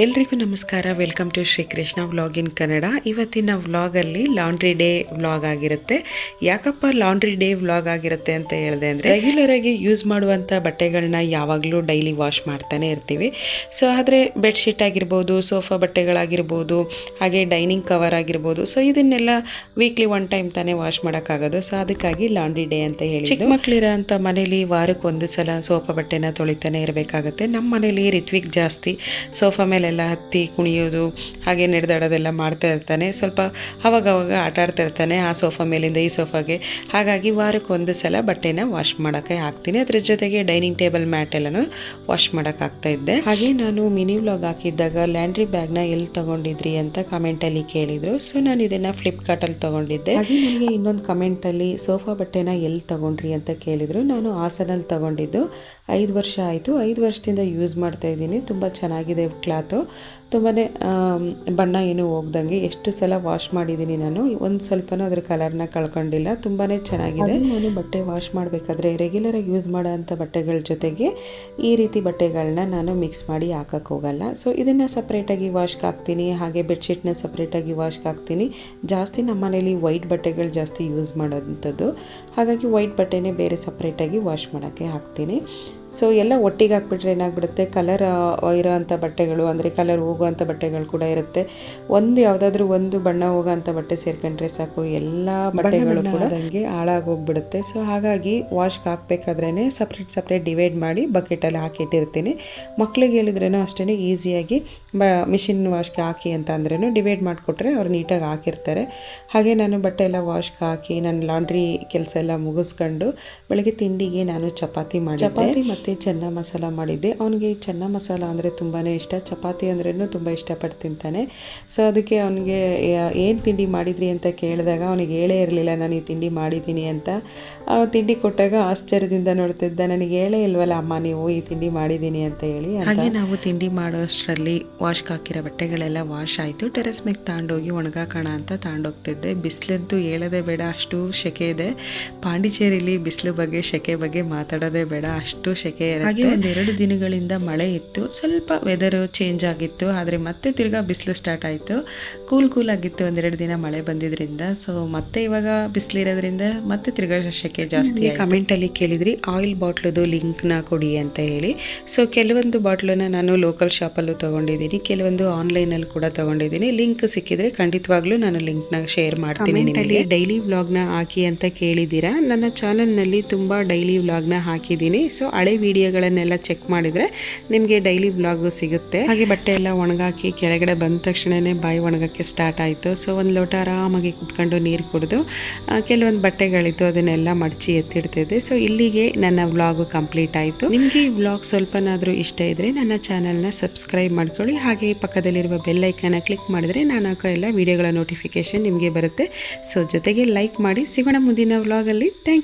ಎಲ್ರಿಗೂ ನಮಸ್ಕಾರ. Welcome to Shri Krishna vlog in Kannada. ಇವತ್ತಿನ ವ್ಲಾಗಲ್ಲಿ ಲಾಂಡ್ರಿ ಡೇ ವ್ಲಾಗ್ ಆಗಿರುತ್ತೆ. ಯಾಕಪ್ಪ ಲಾಂಡ್ರಿ ಡೇ ವ್ಲಾಗ್ ಆಗಿರುತ್ತೆ ಅಂತ ಹೇಳಿದೆ ಅಂದರೆ, ರೆಗ್ಯುಲರಾಗಿ ಯೂಸ್ ಮಾಡುವಂಥ ಬಟ್ಟೆಗಳನ್ನ ಯಾವಾಗಲೂ ಡೈಲಿ ವಾಶ್ ಮಾಡ್ತಾನೆ ಇರ್ತೀವಿ. ಸೊ ಆದರೆ ಬೆಡ್ಶೀಟ್ ಆಗಿರ್ಬೋದು, ಸೋಫಾ ಬಟ್ಟೆಗಳಾಗಿರ್ಬೋದು, ಹಾಗೆ ಡೈನಿಂಗ್ ಕವರ್ ಆಗಿರ್ಬೋದು, ಸೊ ಇದನ್ನೆಲ್ಲ ವೀಕ್ಲಿ ಒನ್ ಟೈಮ್ ತಾನೇ ವಾಶ್ ಮಾಡೋಕ್ಕಾಗೋದು. ಸೊ ಅದಕ್ಕಾಗಿ ಲಾಂಡ್ರಿ ಡೇ ಅಂತ ಹೇಳಿ, ಚಿಕ್ಕ ಮಕ್ಕಳಿರೋ ಅಂಥ ಮನೇಲಿ ವಾರಕ್ಕೆ ಒಂದು ಸಲ ಸೋಫಾ ಬಟ್ಟೆನ ತೊಳಿತಾನೆ ಇರಬೇಕಾಗುತ್ತೆ. ನಮ್ಮ ಮನೇಲಿ ರಿತ್ವಿಕ್ ಜಾಸ್ತಿ ಸೋಫಾ ಮೇಲೆಲ್ಲ ಹತ್ತಿ ಕುಣಿಯೋದು ಹಾಗೆ ನಡೆದಾಡೋದೆಲ್ಲ ಮಾಡ್ತಾ ಇರ್ತಾನೆ. ಸ್ವಲ್ಪ ಅವಾಗವಾಗ ಆಟ ಆಡ್ತಾ ಇರ್ತಾನೆ ಆ ಸೋಫಾ ಮೇಲಿಂದ ಈ ಸೋಫಾಗೆ. ಹಾಗಾಗಿ ವಾರಕ್ಕೆ ಒಂದು ಸಲ ಬಟ್ಟೆನ ವಾಶ್ ಮಾಡೋಕ್ಕೆ ಹಾಕ್ತೀನಿ. ಅದ್ರ ಜೊತೆಗೆ ಡೈನಿಂಗ್ ಟೇಬಲ್ ಮ್ಯಾಟ್ ಎಲ್ಲನೂ ವಾಶ್ ಮಾಡೋಕ್ಕಾಗ್ತಾ ಇದ್ದೆ. ಹಾಗೆ ನಾನು ಮಿನಿ ವ್ಲಾಗ್ ಹಾಕಿದ್ದಾಗ ಲ್ಯಾಂಡ್ರಿ ಬ್ಯಾಗ್ನ ಎಲ್ಲಿ ತೊಗೊಂಡಿದ್ರಿ ಅಂತ ಕಮೆಂಟಲ್ಲಿ ಕೇಳಿದರು. ಸೊ ನಾನು ಇದನ್ನು ಫ್ಲಿಪ್ಕಾರ್ಟಲ್ಲಿ ತೊಗೊಂಡಿದ್ದೆ. ಹಾಗೆ ನನಗೆ ಇನ್ನೊಂದು ಕಮೆಂಟಲ್ಲಿ ಸೋಫಾ ಬಟ್ಟೆನ ಎಲ್ಲಿ ತೊಗೊಂಡ್ರಿ ಅಂತ ಕೇಳಿದರು. ನಾನು ಹಾಸನಲ್ಲಿ ತೊಗೊಂಡಿದ್ದು. 5 ವರ್ಷ ಆಯಿತು. 5 ವರ್ಷದಿಂದ ಯೂಸ್ ಮಾಡ್ತಾ ಇದ್ದೀನಿ. ತುಂಬ ಚೆನ್ನಾಗಿದೆ ಕ್ಲಾತು. ತುಂಬಾ ಬಣ್ಣ ಏನು ಹೋಗ್ದಂಗೆ ಎಷ್ಟು ಸಲ ವಾಶ್ ಮಾಡಿದ್ದೀನಿ ನಾನು. ಒಂದು ಸ್ವಲ್ಪನೂ ಅದ್ರ ಕಲರ್ನ ಕಳ್ಕೊಂಡಿಲ್ಲ. ತುಂಬಾ ಚೆನ್ನಾಗಿದೆ. ನಾನು ಬಟ್ಟೆ ವಾಶ್ ಮಾಡಬೇಕಾದ್ರೆ ರೆಗ್ಯುಲರಾಗಿ ಯೂಸ್ ಮಾಡೋ ಅಂಥ ಬಟ್ಟೆಗಳ ಜೊತೆಗೆ ಈ ರೀತಿ ಬಟ್ಟೆಗಳನ್ನ ನಾನು ಮಿಕ್ಸ್ ಮಾಡಿ ಹಾಕಕ್ಕೆ ಹೋಗಲ್ಲ. ಸೊ ಇದನ್ನು ಸಪ್ರೇಟಾಗಿ ವಾಶ್ಗೆ ಹಾಕ್ತೀನಿ. ಹಾಗೆ ಬೆಡ್ಶೀಟ್ನ ಸಪ್ರೇಟಾಗಿ ವಾಶ್ಗೆ ಹಾಕ್ತೀನಿ. ಜಾಸ್ತಿ ನಮ್ಮ ಮನೇಲಿ ವೈಟ್ ಬಟ್ಟೆಗಳು ಜಾಸ್ತಿ ಯೂಸ್ ಮಾಡೋವಂಥದ್ದು. ಹಾಗಾಗಿ ವೈಟ್ ಬಟ್ಟೆನೇ ಬೇರೆ ಸಪ್ರೇಟಾಗಿ ವಾಶ್ ಮಾಡೋಕ್ಕೆ ಹಾಕ್ತೀನಿ. ಸೊ ಎಲ್ಲ ಒಟ್ಟಿಗೆ ಹಾಕ್ಬಿಟ್ರೆ ಏನಾಗ್ಬಿಡುತ್ತೆ, ಕಲರ್ ಇರೋ ಅಂಥ ಬಟ್ಟೆಗಳು ಅಂದರೆ ಕಲರ್ ಹೋಗುವಂಥ ಬಟ್ಟೆಗಳು ಕೂಡ ಇರುತ್ತೆ. ಯಾವುದಾದ್ರೂ ಒಂದು ಬಣ್ಣ ಹೋಗೋಂಥ ಬಟ್ಟೆ ಸೇರ್ಕೊಂಡ್ರೆ ಸಾಕು, ಎಲ್ಲ ಬಟ್ಟೆಗಳು ಕೂಡ ಹಂಗೆ ಹಾಳಾಗೋಗ್ಬಿಡುತ್ತೆ. ಸೊ ಹಾಗಾಗಿ ವಾಶ್ಗೆ ಹಾಕ್ಬೇಕಾದ್ರೇ ಸಪ್ರೇಟ್ ಡಿವೈಡ್ ಮಾಡಿ ಬಕೆಟಲ್ಲಿ ಹಾಕಿಟ್ಟಿರ್ತೀನಿ. ಮಕ್ಳಿಗೆ ಹೇಳಿದ್ರೇನೋ ಅಷ್ಟೇ ಈಸಿಯಾಗಿ ಮಿಷಿನ್ ವಾಶ್ಗೆ ಹಾಕಿ ಅಂತ ಅಂದ್ರೂ ಡಿವೈಡ್ ಮಾಡಿಕೊಟ್ರೆ ಅವ್ರು ನೀಟಾಗಿ ಹಾಕಿರ್ತಾರೆ. ಹಾಗೆ ನಾನು ಬಟ್ಟೆ ಎಲ್ಲ ವಾಶ್ಗೆ ಹಾಕಿ ನಾನು ಲಾಂಡ್ರಿ ಕೆಲಸ ಎಲ್ಲ ಮುಗಿಸ್ಕೊಂಡು ಬೆಳಗ್ಗೆ ತಿಂಡಿಗೆ ನಾನು ಚಪಾತಿ ಮತ್ತು ಚೆನ್ನ ಮಸಾಲ ಮಾಡಿದ್ದೆ. ಅವನಿಗೆ ಚೆನ್ನ ಮಸಾಲ ಅಂದರೆ ತುಂಬಾ ಇಷ್ಟ. ಚಪಾತಿ ಅಂದ್ರೂ ತುಂಬ ಇಷ್ಟಪಟ್ಟು ತಿಂತಾನೆ. ಸೊ ಅದಕ್ಕೆ ಅವನಿಗೆ ಏನು ತಿಂಡಿ ಮಾಡಿದ್ರಿ ಅಂತ ಕೇಳಿದಾಗ ಅವನಿಗೆ ಹೇಳೇ ಇರಲಿಲ್ಲ ನಾನು ಈ ತಿಂಡಿ ಮಾಡಿದ್ದೀನಿ ಅಂತ. ತಿಂಡಿ ಕೊಟ್ಟಾಗ ಆಶ್ಚರ್ಯದಿಂದ ನೋಡ್ತಿದ್ದ, ನನಗೆ ಹೇಳೇ ಇಲ್ವಲ್ಲ ಅಮ್ಮ ನೀವು ಈ ತಿಂಡಿ ಮಾಡಿದ್ದೀನಿ ಅಂತ ಹೇಳಿ. ಹಾಗೆ ನಾವು ತಿಂಡಿ ಮಾಡೋಷ್ಟರಲ್ಲಿ ವಾಶ್ಗೆ ಹಾಕಿರೋ ಬಟ್ಟೆಗಳೆಲ್ಲ ವಾಶ್ ಆಯಿತು. ಟೆರೆಸ್ ಮೇಲೆ ತಗೊಂಡೋಗಿ ಒಣಗಾಕೋಣ ಅಂತ ತಗೊಂಡೋಗ್ತಿದ್ದೆ. ಬಿಸಿಲಂತೂ ಹೇಳೋದೇ ಬೇಡ, ಅಷ್ಟು ಸೆಕೆ ಇದೆ. ಪಾಂಡಿಚೇರಿಲಿ ಬಿಸಿಲು ಬಗ್ಗೆ ಸೆಕೆ ಬಗ್ಗೆ ಮಾತಾಡೋದೇ ಬೇಡ, ಅಷ್ಟು ಸೆಕೆ ಇರುತ್ತೆ. ಹಾಗೆ 1-2 ದಿನಗಳಿಂದ ಮಳೆ ಇತ್ತು. ಸ್ವಲ್ಪ ವೆದರು ಚೇಂಜ್ ಆಗಿತ್ತು. ಆದರೆ ಮತ್ತೆ ತಿರ್ಗಾ ಬಿಸಿಲು ಸ್ಟಾರ್ಟ್ ಆಯಿತು. ಕೂಲ್ ಆಗಿತ್ತು 1-2 ದಿನ ಮಳೆ ಬಂದಿದ್ದರಿಂದ. ಸೊ ಮತ್ತೆ ಇವಾಗ ಬಿಸಿಲಿರೋದ್ರಿಂದ ಮತ್ತೆ ತಿರ್ಗಾ ಸೆಕೆ ಜಾಸ್ತಿ. ಕಮೆಂಟಲ್ಲಿ ಕೇಳಿದ್ರಿ ಆಯಿಲ್ ಬಾಟ್ಲದು ಲಿಂಕ್ನ ಕೊಡಿ ಅಂತ ಹೇಳಿ. ಸೊ ಕೆಲವೊಂದು ಬಾಟ್ಲನ್ನ ನಾನು ಲೋಕಲ್ ಶಾಪಲ್ಲೂ ತೊಗೊಂಡಿದ್ದೀನಿ, ಕೆಲವೊಂದು ಆನ್ಲೈನಲ್ಲಿ ಕೂಡ ತೊಗೊಂಡಿದ್ದೀನಿ. ಲಿಂಕ್ ಸಿಕ್ಕಿದ್ರೆ ಖಂಡಿತವಾಗ್ಲೂ ನಾನು ಲಿಂಕ್ನ ಶೇರ್ ಮಾಡ್ತೀನಿ. ನಿಮಗೆ ಡೈಲಿ ವ್ಲಾಗ್ನ ಹಾಕಿ ಅಂತ ಕೇಳಿದ್ದೀರಾ. ನನ್ನ ಚಾನಲ್ನಲ್ಲಿ ತುಂಬ ಡೈಲಿ ವ್ಲಾಗ್ನ ಹಾಕಿದ್ದೀನಿ. ಸೊ ಹಳೆ ವಿಡಿಯೋಗಳನ್ನೆಲ್ಲ ಚೆಕ್ ಮಾಡಿದರೆ ನಿಮಗೆ ಡೈಲಿ ವ್ಲಾಗು ಸಿಗುತ್ತೆ. ಹಾಗೆ ಬಟ್ಟೆ ಎಲ್ಲ ಒಣಗಾಕಿ ಕೆಳಗಡೆ ಬಂದ ತಕ್ಷಣವೇ ಬಾಯಿ ಒಣಗಕ್ಕೆ ಸ್ಟಾರ್ಟ್ ಆಯಿತು. ಸೊ ಒಂದು ಲೋಟ ಆರಾಮಾಗಿ ಕುತ್ಕೊಂಡು ನೀರು ಕುಡಿದು ಕೆಲವೊಂದು ಬಟ್ಟೆಗಳಿತ್ತು ಅದನ್ನೆಲ್ಲ ಮಡಚಿ ಎತ್ತಿಡ್ತಿದ್ದೆ. ಸೊ ಇಲ್ಲಿಗೆ ನನ್ನ ವ್ಲಾಗು ಕಂಪ್ಲೀಟ್ ಆಯಿತು. ನಿಮಗೆ ಈ ವ್ಲಾಗ್ ಸ್ವಲ್ಪನಾದರೂ ಇಷ್ಟ ಇದ್ದರೆ ನನ್ನ ಚಾನಲ್ನ ಸಬ್ಸ್ಕ್ರೈಬ್ ಮಾಡ್ಕೊಳ್ಳಿ. ಹಾಗೆ ಪಕ್ಕದಲ್ಲಿರುವ ಬೆಲ್ ಐಕನ್ನ ಕ್ಲಿಕ್ ಮಾಡಿದರೆ ನಾನು ಹಾಕೋ ಎಲ್ಲ ವಿಡಿಯೋಗಳ ನೋಟಿಫಿಕೇಶನ್ ನಿಮಗೆ ಬರುತ್ತೆ. ಸೊ ಜೊತೆಗೆ ಲೈಕ್ ಮಾಡಿ. ಸಿಗೋಣ ಮುಂದಿನ ವ್ಲಾಗಲ್ಲಿ. Thank you.